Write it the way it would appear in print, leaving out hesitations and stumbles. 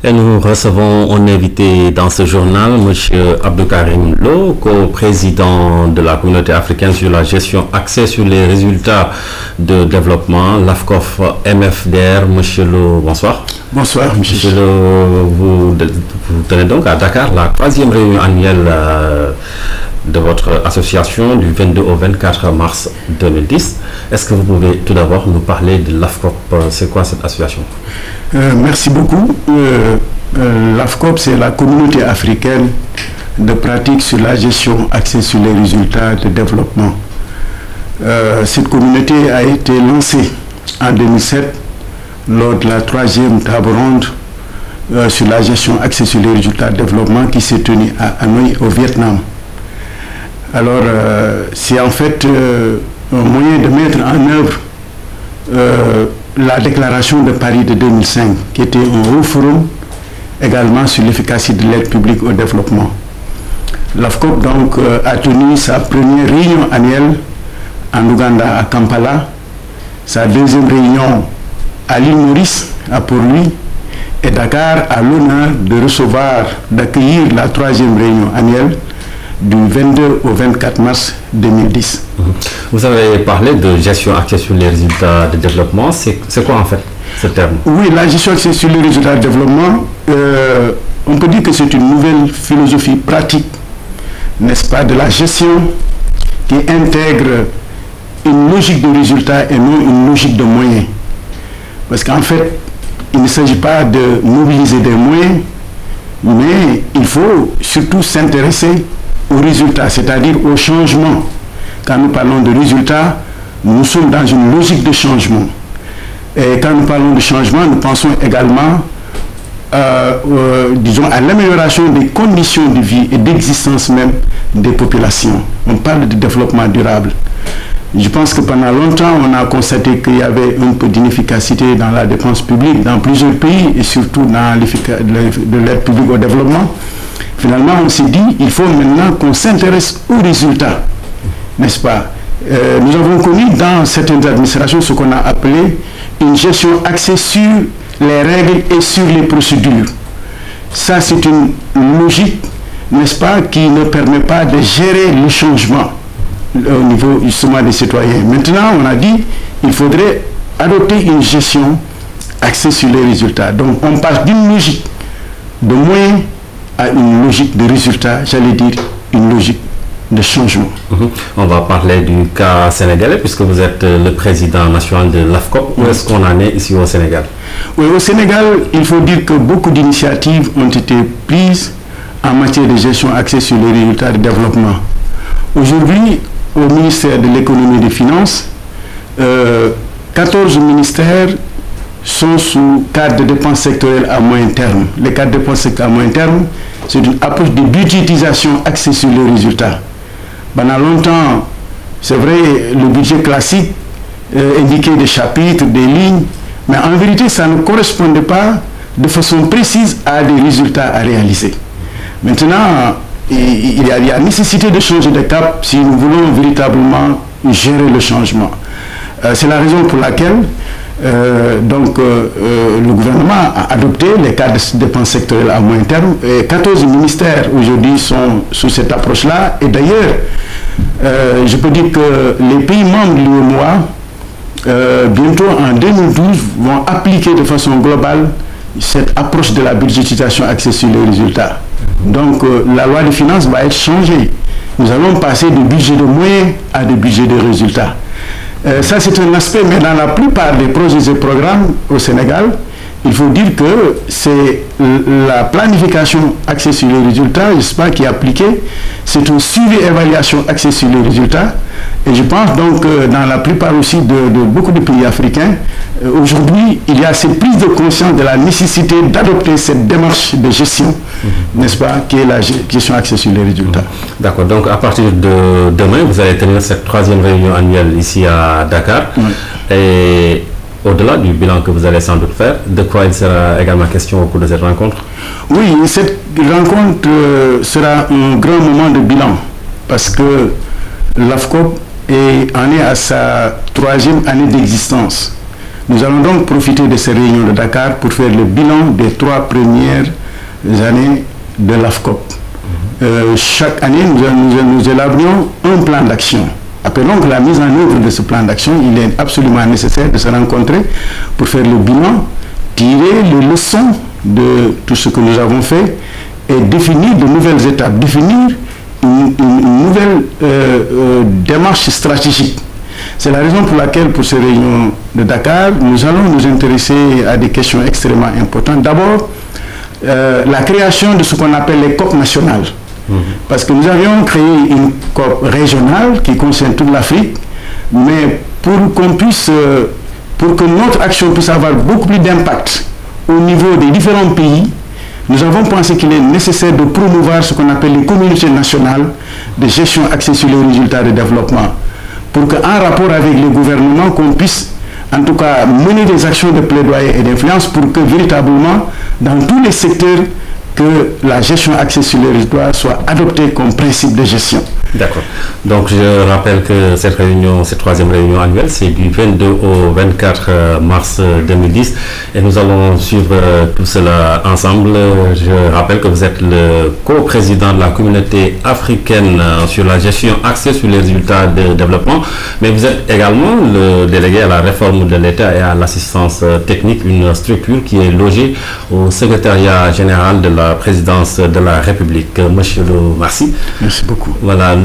Et nous recevons un invité dans ce journal, M. Abdoukarim Lo, co-président de la communauté africaine sur la gestion axée sur les résultats de développement, l'AFCOF MFDR. Monsieur Lo, bonsoir. Bonsoir, Monsieur Lo, vous tenez donc à Dakar la troisième réunion annuelle de votre association du 22 au 24 mars 2010. Est-ce que vous pouvez tout d'abord nous parler de l'AFCOP? C'est quoi cette association? Merci beaucoup. L'AFCOP, c'est la communauté africaine de pratique sur la gestion axée sur les résultats de développement. Cette communauté a été lancée en 2007 lors de la troisième table ronde sur la gestion axée sur les résultats de développement qui s'est tenue à Hanoï au Vietnam. Alors, c'est en fait un moyen de mettre en œuvre la déclaration de Paris de 2005, qui était un haut forum également sur l'efficacité de l'aide publique au développement. L'AFCOP donc a tenu sa première réunion annuelle en Ouganda à Kampala, sa deuxième réunion à l'île Maurice, à Port-Louis, et Dakar a l'honneur de recevoir, d'accueillir la troisième réunion annuelle du 22 au 24 mars 2010. Vous avez parlé de gestion axée sur les résultats de développement. C'est quoi en fait ce terme? Oui, la gestion axée sur les résultats de développement, on peut dire que c'est une nouvelle philosophie pratique, n'est-ce pas, de la gestion qui intègre une logique de résultat et non une logique de moyens. Parce qu'en fait, il ne s'agit pas de mobiliser des moyens, mais il faut surtout s'intéresser aux résultats, c'est-à-dire au changement. Quand nous parlons de résultats, nous sommes dans une logique de changement. Et quand nous parlons de changement, nous pensons également disons, à l'amélioration des conditions de vie et d'existence même des populations. On parle de développement durable. Je pense que pendant longtemps, on a constaté qu'il y avait un peu d'inefficacité dans la dépense publique dans plusieurs pays et surtout dans l'aide publique au développement. Finalement, on s'est dit, il faut maintenant qu'on s'intéresse aux résultats, n'est-ce pas? Nous avons connu dans certaines administrations ce qu'on a appelé une gestion axée sur les règles et sur les procédures. Ça, c'est une logique, n'est-ce pas, qui ne permet pas de gérer le changement au niveau justement des citoyens. Maintenant, on a dit qu'il faudrait adopter une gestion axée sur les résultats. Donc, on passe d'une logique de moyens à une logique de résultat, j'allais dire une logique de changement. On va parler du cas sénégalais puisque vous êtes le président national de l'AFCOP. Où est-ce qu'on en est ici au Sénégal? Oui, au Sénégal, il faut dire que beaucoup d'initiatives ont été prises en matière de gestion axée sur les résultats de développement. Aujourd'hui, au ministère de l'économie et des finances, 14 ministères sont sous cadre de dépenses sectorielles à moyen terme. Les cadres de dépenses sectorielles à moyen terme, c'est une approche de budgétisation axée sur les résultats. Pendant longtemps, c'est vrai, le budget classique indiquait des chapitres, des lignes, mais en vérité, ça ne correspondait pas de façon précise à des résultats à réaliser. Maintenant, il y a nécessité de changer de cap si nous voulons véritablement gérer le changement. C'est la raison pour laquelle le gouvernement a adopté les cadres de dépenses sectorielles à moyen terme. Et 14 ministères aujourd'hui sont sous cette approche-là. Et d'ailleurs, je peux dire que les pays membres de l'UEMOA, bientôt en 2012, vont appliquer de façon globale cette approche de la budgétisation axée sur les résultats. Donc, la loi de finances va être changée. Nous allons passer de budget de moyens à des budgets de résultats. Ça, c'est un aspect, mais dans la plupart des projets et programmes au Sénégal, il faut dire que c'est la planification axée sur les résultats, j'espère, qui est appliquée. C'est une suivi-évaluation axée sur les résultats. Et je pense donc que dans la plupart aussi de beaucoup de pays africains, aujourd'hui, il y a cette prise de conscience de la nécessité d'adopter cette démarche de gestion, n'est-ce pas, qui est la gestion axée sur les résultats. D'accord. Donc, à partir de demain, vous allez tenir cette troisième réunion annuelle ici à Dakar. Et au-delà du bilan que vous allez sans doute faire, de quoi il sera également question au cours de cette rencontre? Oui, cette rencontre sera un grand moment de bilan parce que l'AFCOP en est à sa troisième année d'existence. Nous allons donc profiter de ces réunions de Dakar pour faire le bilan des 3 premières années de l'AFCOP. Chaque année, nous élaborons un plan d'action. Appelons que la mise en œuvre de ce plan d'action, il est absolument nécessaire de se rencontrer pour faire le bilan, tirer les leçons de tout ce que nous avons fait et définir de nouvelles étapes, définir une nouvelle démarche stratégique. C'est la raison pour laquelle, pour ces réunions de Dakar, nous allons nous intéresser à des questions extrêmement importantes. D'abord, la création de ce qu'on appelle les COP nationales. Parce que nous avions créé une COP régionale qui concerne toute l'Afrique, mais pour que notre action puisse avoir beaucoup plus d'impact au niveau des différents pays, nous avons pensé qu'il est nécessaire de promouvoir ce qu'on appelle les communautés nationales de gestion axée sur les résultats de développement, pour qu'en rapport avec le gouvernement, qu'on puisse en tout cas mener des actions de plaidoyer et d'influence pour que véritablement, dans tous les secteurs, que la gestion axée sur les résultats soit adoptée comme principe de gestion. D'accord. Donc je rappelle que cette réunion, cette 3e réunion annuelle, c'est du 22 au 24 mars 2010 et nous allons suivre tout cela ensemble. Je rappelle que vous êtes le co-président de la communauté africaine sur la gestion axée sur les résultats de développement, mais vous êtes également le délégué à la réforme de l'État et à l'assistance technique, une structure qui est logée au secrétariat général de la présidence de la République. Monsieur le merci. Merci beaucoup. Voilà.